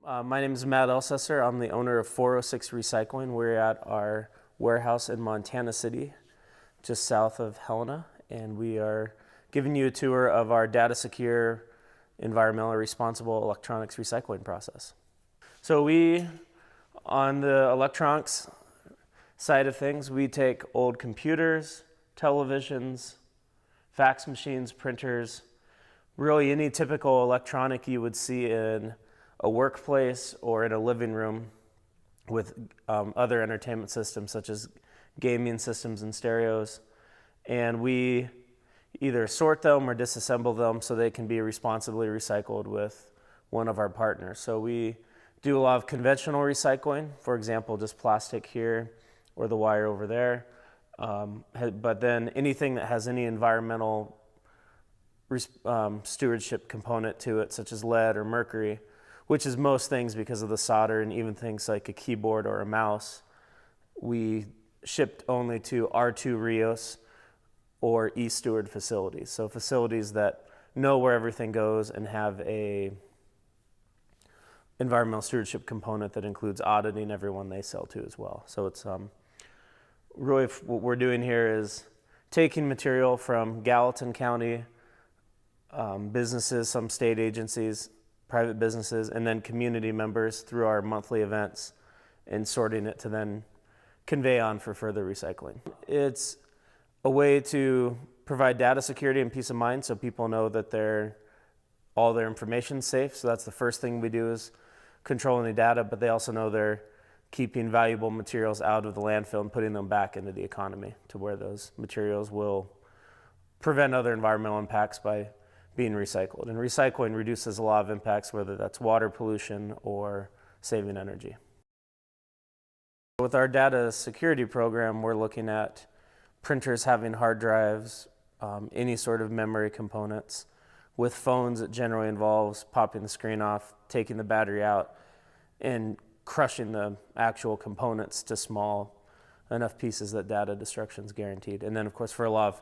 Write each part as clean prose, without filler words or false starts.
My name is Matt Elsesser. I'm the owner of 406 Recycling. We're at our warehouse in Montana City, just south of Helena, and we are giving you a tour of our data secure, environmentally responsible electronics recycling process. So on the electronics side of things, we take old computers, televisions, fax machines, printers, really any typical electronic you would see in a workplace or in a living room with other entertainment systems such as gaming systems and stereos. And we either sort them or disassemble them so they can be responsibly recycled with one of our partners. So we do a lot of conventional recycling, for example, just plastic here or the wire over there. But then anything that has any environmental stewardship component to it, such as lead or mercury, which is most things because of the solder, and even things like a keyboard or a mouse, we shipped only to R2 Rios or e-steward facilities. So facilities that know where everything goes and have a environmental stewardship component that includes auditing everyone they sell to as well. So it's really what we're doing here is taking material from Gallatin County businesses, some state agencies, private businesses, and then community members through our monthly events, and sorting it to then convey on for further recycling. It's a way to provide data security and peace of mind so people know that all their information's safe. So that's the first thing we do, is controlling the data, but they also know they're keeping valuable materials out of the landfill and putting them back into the economy to where those materials will prevent other environmental impacts by being recycled. And recycling reduces a lot of impacts, whether that's water pollution or saving energy. With our data security program, we're looking at printers having hard drives, any sort of memory components. With phones, it generally involves popping the screen off, taking the battery out, and crushing the actual components to small enough pieces that data destruction is guaranteed. And then, of course, for a lot of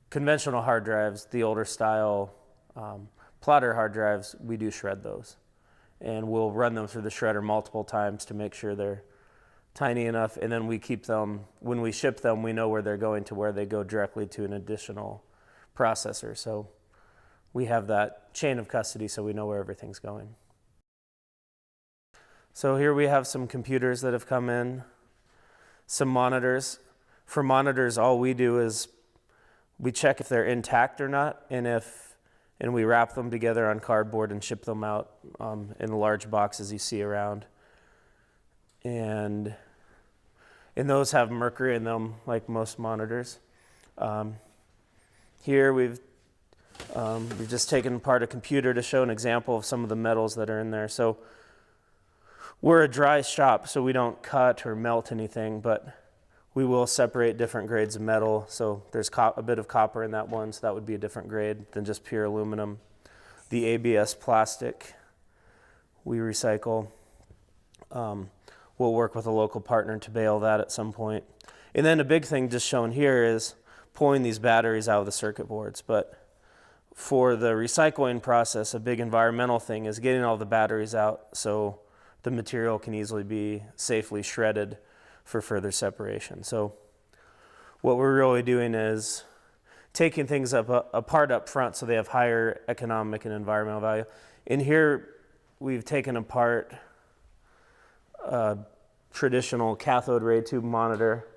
conventional hard drives, the older style plotter hard drives, we do shred those. And we'll run them through the shredder multiple times to make sure they're tiny enough, and then we keep them, when we ship them, we know where they're going to where they go directly to an additional processor. So we have that chain of custody so we know where everything's going. So here we have some computers that have come in, some monitors. For monitors, all we do is we check if they're intact or not, and we wrap them together on cardboard and ship them out in large boxes you see around. And those have mercury in them, like most monitors. Here we've just taken apart a computer to show an example of some of the metals that are in there. So we're a dry shop, so we don't cut or melt anything, but we will separate different grades of metal. So there's a bit of copper in that one, so that would be a different grade than just pure aluminum. The ABS plastic we recycle. We'll work with a local partner to bale that at some point. And then a big thing just shown here is pulling these batteries out of the circuit boards. But for the recycling process, a big environmental thing is getting all the batteries out so the material can easily be safely shredded for further separation. So what we're really doing is taking things apart up front so they have higher economic and environmental value. In here, we've taken apart traditional cathode ray tube monitor.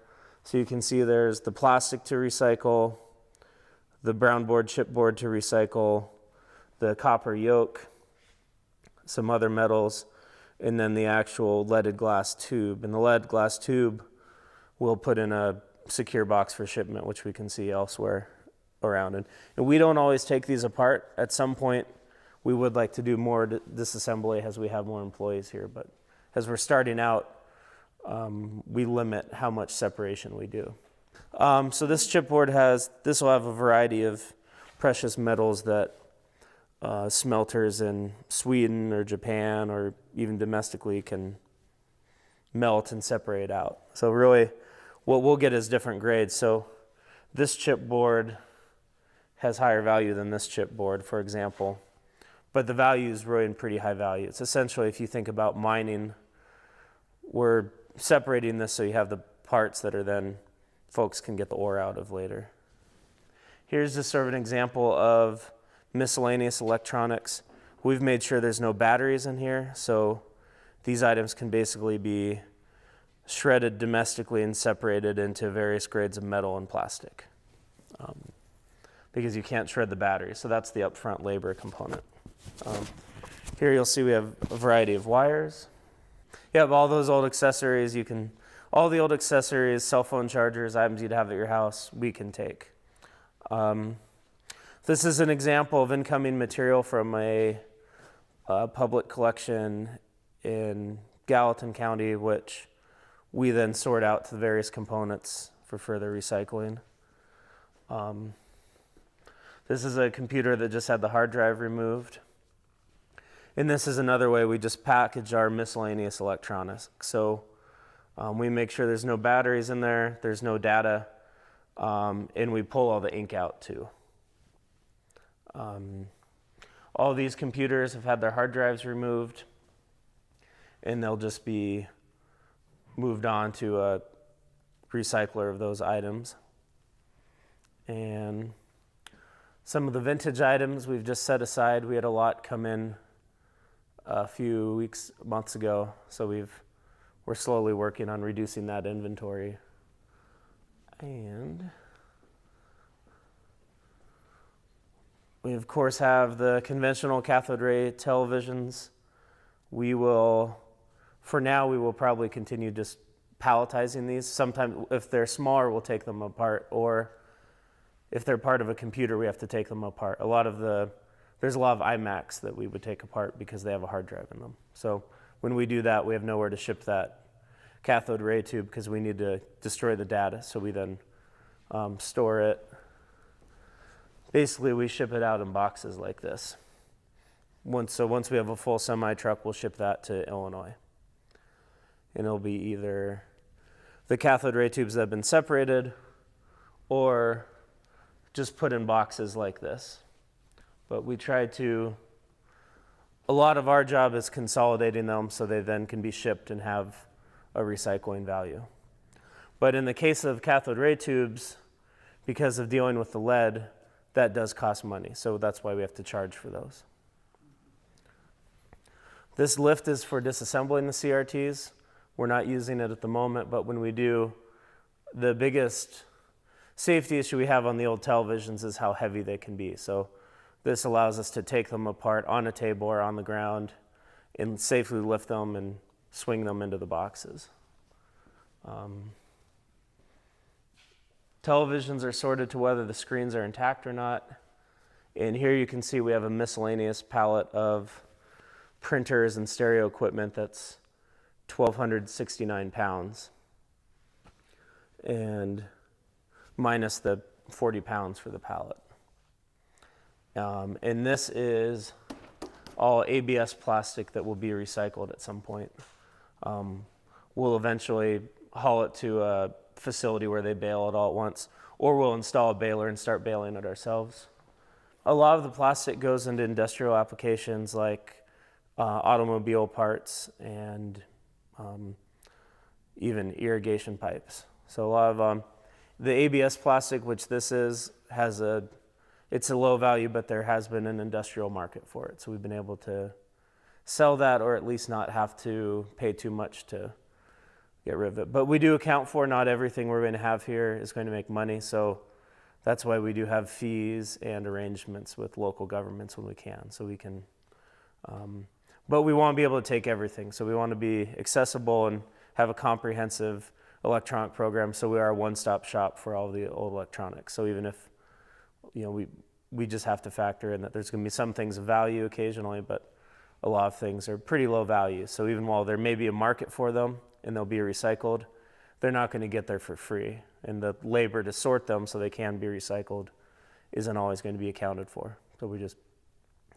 So you can see there's the plastic to recycle, the brown board chipboard to recycle, the copper yoke, some other metals, and then the actual leaded glass tube. And the lead glass tube we'll put in a secure box for shipment, which we can see elsewhere around. And we don't always take these apart. At some point, we would like to do more disassembly as we have more employees here, but as we're starting out, we limit how much separation we do. So this chipboard will have a variety of precious metals that smelters in Sweden or Japan or even domestically can melt and separate out. So really what we'll get is different grades. So this chipboard has higher value than this chipboard, for example. but the value is really in pretty high value. It's essentially, if you think about mining, we're separating this so you have the parts that are then folks can get the ore out of later. Here's just sort of an example of miscellaneous electronics. We've made sure there's no batteries in here, so these items can basically be shredded domestically and separated into various grades of metal and plastic, because you can't shred the batteries. So that's the upfront labor component. Here you'll see we have a variety of wires. You have all those old accessories. All the old accessories, cell phone chargers, items you'd have at your house, we can take. This is an example of incoming material from a public collection in Gallatin County, which we then sort out to the various components for further recycling. This is a computer that just had the hard drive removed. And this is another way we just package our miscellaneous electronics. So we make sure there's no batteries in there, there's no data, and we pull all the ink out too. All these computers have had their hard drives removed, and they'll just be moved on to a recycler of those items. And some of the vintage items we've just set aside. We had a lot come in a few months ago, so we're slowly working on reducing that inventory. And we of course have the conventional cathode ray televisions. For now, we will probably continue just palletizing these. Sometimes if they're smaller, we'll take them apart, or if they're part of a computer, we have to take them apart. There's a lot of iMacs that we would take apart because they have a hard drive in them. So when we do that, we have nowhere to ship that cathode ray tube because we need to destroy the data. So we then store it. Basically, we ship it out in boxes like this. Once we have a full semi truck, we'll ship that to Illinois. And it'll be either the cathode ray tubes that have been separated or just put in boxes like this. But we try to, a lot of our job is consolidating them so they then can be shipped and have a recycling value. But in the case of cathode ray tubes, because of dealing with the lead, that does cost money. So that's why we have to charge for those. This lift is for disassembling the CRTs. We're not using it at the moment, but when we do, the biggest safety issue we have on the old televisions is how heavy they can be. So this allows us to take them apart on a table or on the ground and safely lift them and swing them into the boxes. Televisions are sorted to whether the screens are intact or not. And here you can see we have a miscellaneous pallet of printers and stereo equipment that's 1,269 pounds, and minus the 40 pounds for the pallet. And this is all ABS plastic that will be recycled at some point. We'll eventually haul it to a facility where they bale it all at once, or we'll install a baler and start baling it ourselves. A lot of the plastic goes into industrial applications like automobile parts and even irrigation pipes. So a lot of the ABS plastic, which this is, it's a low value, but there has been an industrial market for it. So we've been able to sell that, or at least not have to pay too much to get rid of it. But we do account for not everything we're going to have here is going to make money. So that's why we do have fees and arrangements with local governments when we can. So we can, but we want to be able to take everything. So we want to be accessible and have a comprehensive electronic program. So we are a one-stop shop for all the old electronics. So even if, we just have to factor in that there's going to be some things of value occasionally, but a lot of things are pretty low value. So even while there may be a market for them and they'll be recycled, they're not going to get there for free. And the labor to sort them so they can be recycled isn't always going to be accounted for. So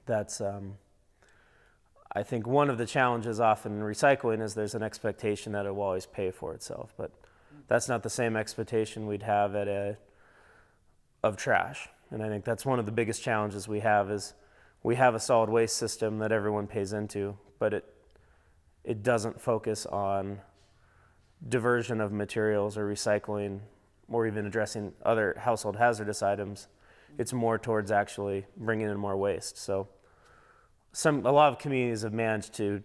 that's, I think one of the challenges often in recycling is there's an expectation that it will always pay for itself, but that's not the same expectation we'd have of trash. And I think that's one of the biggest challenges we have is we have a solid waste system that everyone pays into, but it doesn't focus on diversion of materials or recycling or even addressing other household hazardous items. It's more towards actually bringing in more waste. So a lot of communities have managed to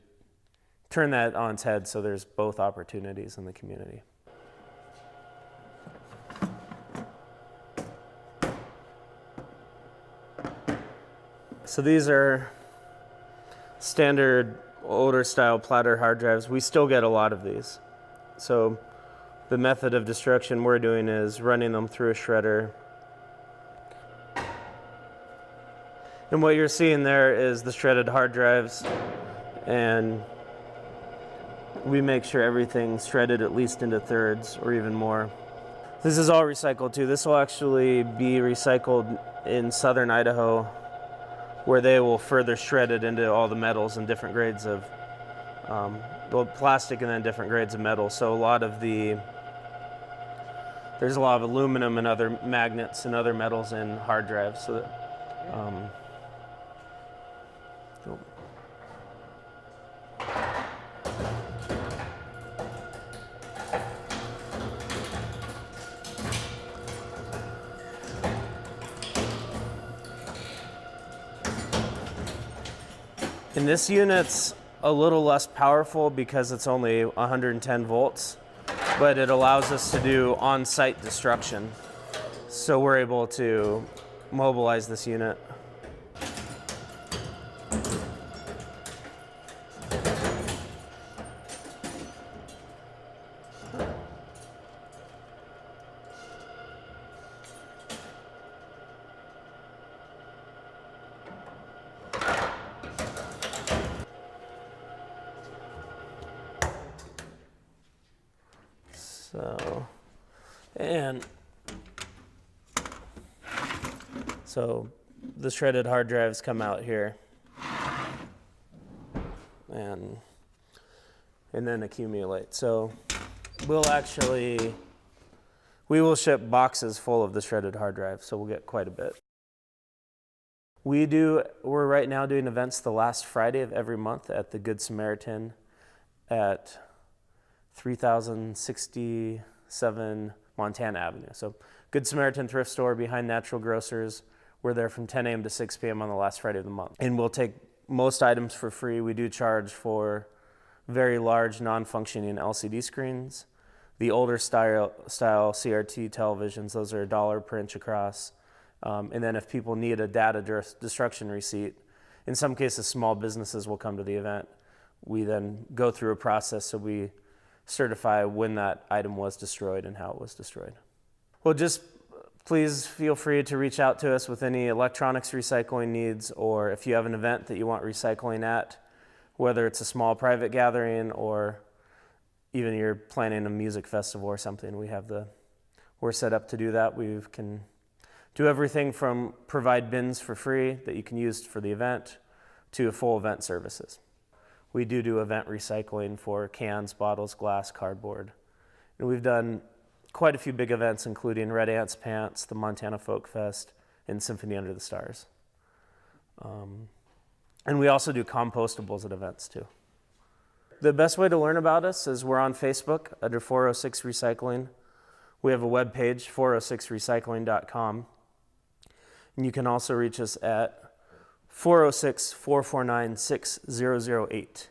turn that on its head, so there's both opportunities in the community. So these are standard older style platter hard drives. We still get a lot of these. So the method of destruction we're doing is running them through a shredder. And what you're seeing there is the shredded hard drives, and we make sure everything's shredded at least into thirds or even more. This is all recycled too. This will actually be recycled in southern Idaho, where they will further shred it into all the metals and different grades of plastic and then different grades of metal. So there's a lot of aluminum and other magnets and other metals in hard drives. So that, and this unit's a little less powerful because it's only 110 volts, but it allows us to do on-site destruction. So we're able to mobilize this unit. So the shredded hard drives come out here and then accumulate. So we will ship boxes full of the shredded hard drive, so we'll get quite a bit. We're right now doing events the last Friday of every month at the Good Samaritan at 3067 Montana Avenue. So Good Samaritan thrift store behind Natural Grocers. We're there from 10 a.m. to 6 p.m. on the last Friday of the month. And we'll take most items for free. We do charge for very large non-functioning LCD screens. The older style CRT televisions, those are $1 per inch across. And then if people need a data destruction receipt, in some cases small businesses will come to the event. We then go through a process so we certify when that item was destroyed and how it was destroyed. Well, just please feel free to reach out to us with any electronics recycling needs, or if you have an event that you want recycling at, whether it's a small private gathering or even you're planning a music festival or something, we're set up to do that. We can do everything from provide bins for free that you can use for the event to full event services. We do event recycling for cans, bottles, glass, cardboard. And we've done quite a few big events, including Red Ants Pants, the Montana Folk Fest, and Symphony Under the Stars. And we also do compostables at events too. The best way to learn about us is we're on Facebook under 406 Recycling. We have a web page, 406recycling.com. And you can also reach us at 406-449-6008.